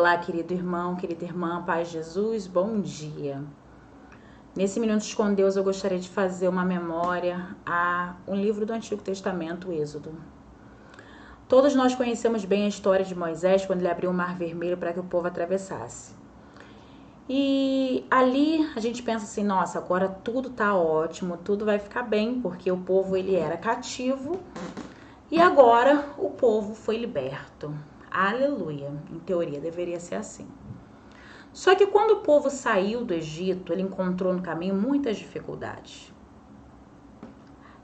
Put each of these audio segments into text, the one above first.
Olá, querido irmão, querida irmã, paz de Jesus, bom dia. Nesse Minutos com Deus eu gostaria de fazer uma memória a um livro do Antigo Testamento, o Êxodo. Todos nós conhecemos bem a história de Moisés quando ele abriu o Mar Vermelho para que o povo atravessasse. E ali a gente pensa assim, nossa, agora tudo tá ótimo, tudo vai ficar bem, porque o povo ele era cativo e agora o povo foi liberto. Aleluia, em teoria deveria ser assim. Só que quando o povo saiu do Egito, ele encontrou no caminho muitas dificuldades.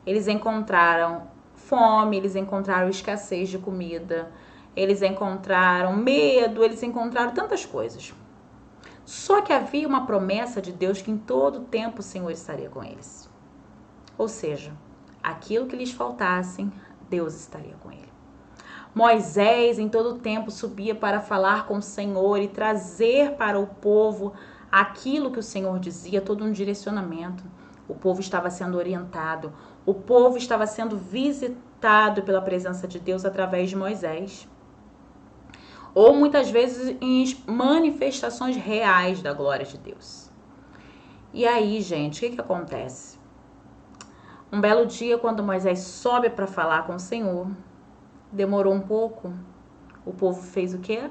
Eles encontraram fome, eles encontraram escassez de comida, eles encontraram medo, eles encontraram tantas coisas. Só que havia uma promessa de Deus que em todo tempo o Senhor estaria com eles. Ou seja, aquilo que lhes faltasse, Deus estaria com ele. Moisés em todo tempo subia para falar com o Senhor e trazer para o povo aquilo que o Senhor dizia, todo um direcionamento. O povo estava sendo orientado, o povo estava sendo visitado pela presença de Deus através de Moisés. Ou muitas vezes em manifestações reais da glória de Deus. E aí, gente, o que acontece? Um belo dia, quando Moisés sobe para falar com o Senhor, demorou um pouco. O povo fez o quê?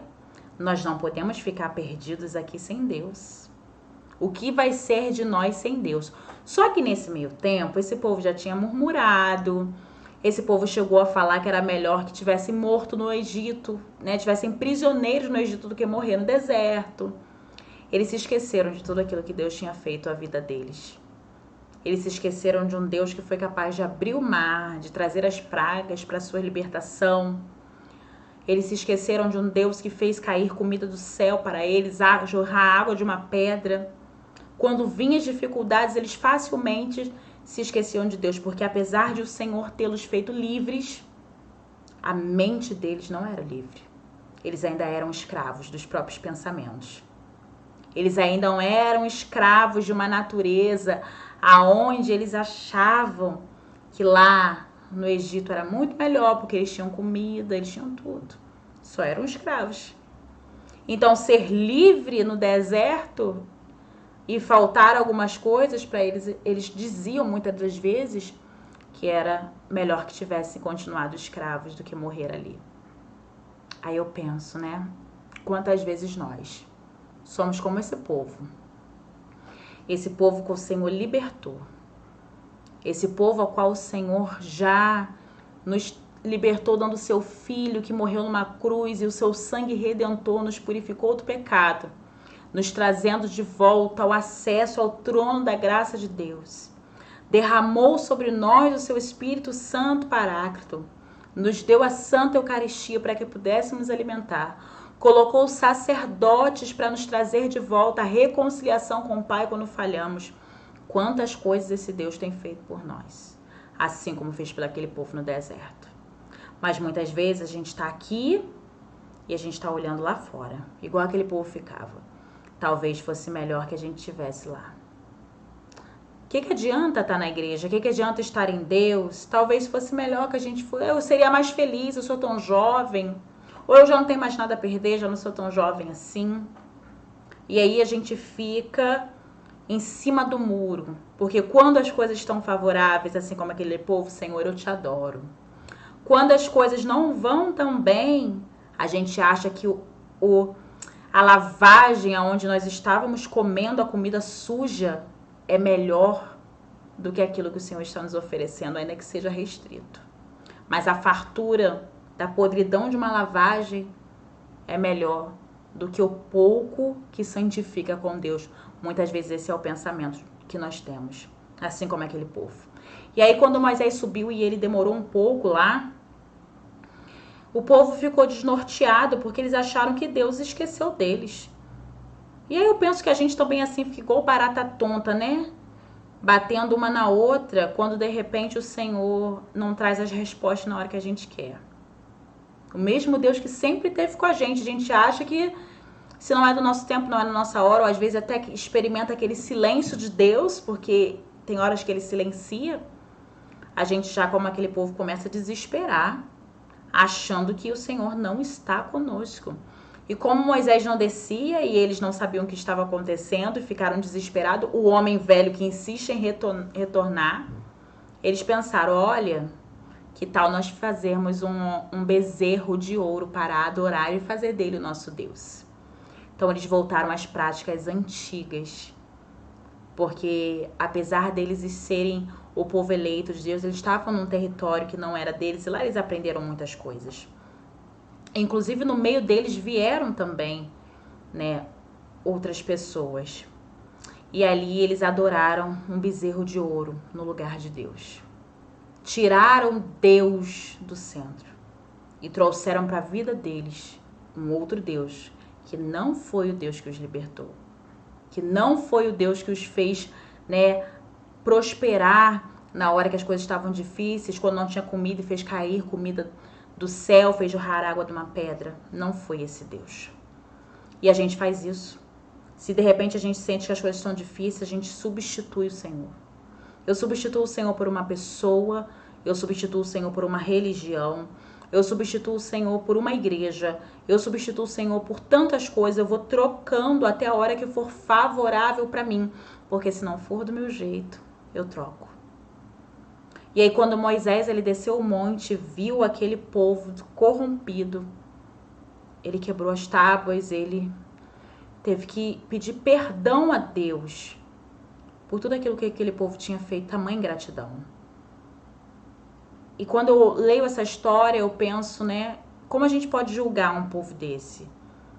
Nós não podemos ficar perdidos aqui sem Deus. O que vai ser de nós sem Deus? Só que nesse meio tempo, esse povo já tinha murmurado. Esse povo chegou a falar que era melhor que tivessem morto no Egito, né? Tivessem prisioneiros no Egito do que morrer no deserto. Eles se esqueceram de tudo aquilo que Deus tinha feito à vida deles. Eles se esqueceram de um Deus que foi capaz de abrir o mar, de trazer as pragas para a sua libertação. Eles se esqueceram de um Deus que fez cair comida do céu para eles, jorrar água de uma pedra. Quando vinham as dificuldades, eles facilmente se esqueciam de Deus, porque apesar de o Senhor tê-los feito livres, a mente deles não era livre. Eles ainda eram escravos dos próprios pensamentos. Eles ainda eram escravos de uma natureza aonde eles achavam que lá no Egito era muito melhor, porque eles tinham comida, eles tinham tudo. Só eram escravos. Então, ser livre no deserto e faltar algumas coisas para eles, eles diziam muitas das vezes que era melhor que tivessem continuado escravos do que morrer ali. Aí eu penso, né? Quantas vezes nós somos como esse povo. Esse povo que o Senhor libertou. Esse povo ao qual o Senhor já nos libertou dando o seu filho que morreu numa cruz e o seu sangue redentor nos purificou do pecado, nos trazendo de volta ao acesso ao trono da graça de Deus. Derramou sobre nós o seu Espírito Santo Paráclito, nos deu a Santa Eucaristia para que pudéssemos alimentar, colocou sacerdotes para nos trazer de volta a reconciliação com o Pai quando falhamos. Quantas coisas esse Deus tem feito por nós, assim como fez por aquele povo no deserto. Mas muitas vezes a gente está aqui e a gente está olhando lá fora, igual aquele povo ficava. Talvez fosse melhor que a gente estivesse lá. O que adianta estar na igreja? O que adianta estar em Deus? Talvez fosse melhor que a gente fosse. Eu seria mais feliz, eu sou tão jovem. Ou eu já não tenho mais nada a perder, já não sou tão jovem assim. E aí a gente fica em cima do muro. Porque quando as coisas estão favoráveis, assim como aquele povo, Senhor, eu te adoro. Quando as coisas não vão tão bem, a gente acha que a lavagem aonde nós estávamos comendo a comida suja é melhor do que aquilo que o Senhor está nos oferecendo, ainda que seja restrito. Mas a fartura da podridão de uma lavagem é melhor do que o pouco que santifica com Deus. Muitas vezes esse é o pensamento que nós temos, assim como aquele povo. E aí quando Moisés subiu e ele demorou um pouco lá, o povo ficou desnorteado porque eles acharam que Deus esqueceu deles. E aí eu penso que a gente também assim ficou barata tonta, né? Batendo uma na outra quando de repente o Senhor não traz as respostas na hora que a gente quer. O mesmo Deus que sempre esteve com a gente acha que se não é do nosso tempo, não é da nossa hora, ou às vezes até experimenta aquele silêncio de Deus, porque tem horas que ele silencia, a gente já como aquele povo começa a desesperar, achando que o Senhor não está conosco. E como Moisés não descia e eles não sabiam o que estava acontecendo e ficaram desesperados, o homem velho que insiste em retornar, eles pensaram, olha, que tal nós fazermos um bezerro de ouro para adorar e fazer dele o nosso Deus. Então eles voltaram às práticas antigas, porque apesar deles serem o povo eleito de Deus, eles estavam num território que não era deles e lá eles aprenderam muitas coisas. Inclusive no meio deles vieram também, né, outras pessoas. E ali eles adoraram um bezerro de ouro no lugar de Deus. Tiraram Deus do centro e trouxeram para a vida deles um outro Deus, que não foi o Deus que os libertou, que não foi o Deus que os fez, né, prosperar na hora que as coisas estavam difíceis, quando não tinha comida e fez cair comida do céu, fez jorrar água de uma pedra. Não foi esse Deus. E a gente faz isso. Se de repente a gente sente que as coisas estão difíceis, a gente substitui o Senhor. Eu substituo o Senhor por uma pessoa, eu substituo o Senhor por uma religião, eu substituo o Senhor por uma igreja, eu substituo o Senhor por tantas coisas, eu vou trocando até a hora que for favorável para mim, porque se não for do meu jeito, eu troco. E aí quando Moisés ele desceu o monte, viu aquele povo corrompido, ele quebrou as tábuas, ele teve que pedir perdão a Deus por tudo aquilo que aquele povo tinha feito, tamanha ingratidão. E quando eu leio essa história, eu penso, né, como a gente pode julgar um povo desse,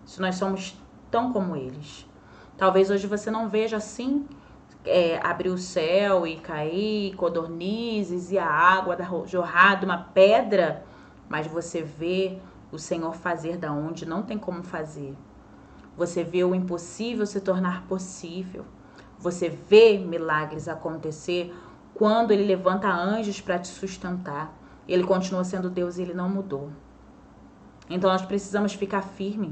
se nós somos tão como eles? Talvez hoje você não veja assim, abrir o céu e cair codornizes e a água jorrar de uma pedra, mas você vê o Senhor fazer da onde não tem como fazer. Você vê o impossível se tornar possível. Você vê milagres acontecer quando Ele levanta anjos para te sustentar. Ele continua sendo Deus e Ele não mudou. Então nós precisamos ficar firmes.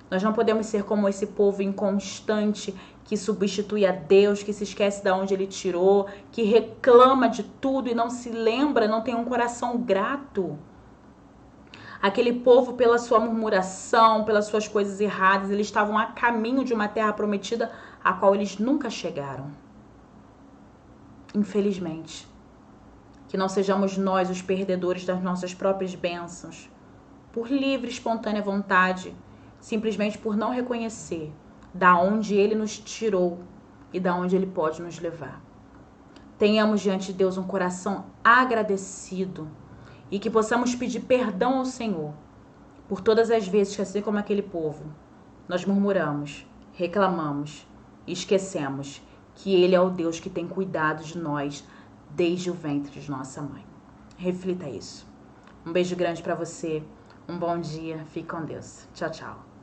Nós não podemos ser como esse povo inconstante que substitui a Deus, que se esquece de onde Ele tirou, que reclama de tudo e não se lembra, não tem um coração grato. Aquele povo, pela sua murmuração, pelas suas coisas erradas, eles estavam a caminho de uma terra prometida a qual eles nunca chegaram. Infelizmente. Que não sejamos nós os perdedores das nossas próprias bênçãos, por livre e espontânea vontade, simplesmente por não reconhecer da onde Ele nos tirou e da onde Ele pode nos levar. Tenhamos diante de Deus um coração agradecido e que possamos pedir perdão ao Senhor por todas as vezes que, assim como aquele povo, nós murmuramos, reclamamos e esquecemos que Ele é o Deus que tem cuidado de nós desde o ventre de nossa mãe. Reflita isso. Um beijo grande para você, um bom dia, fique com Deus. Tchau, tchau.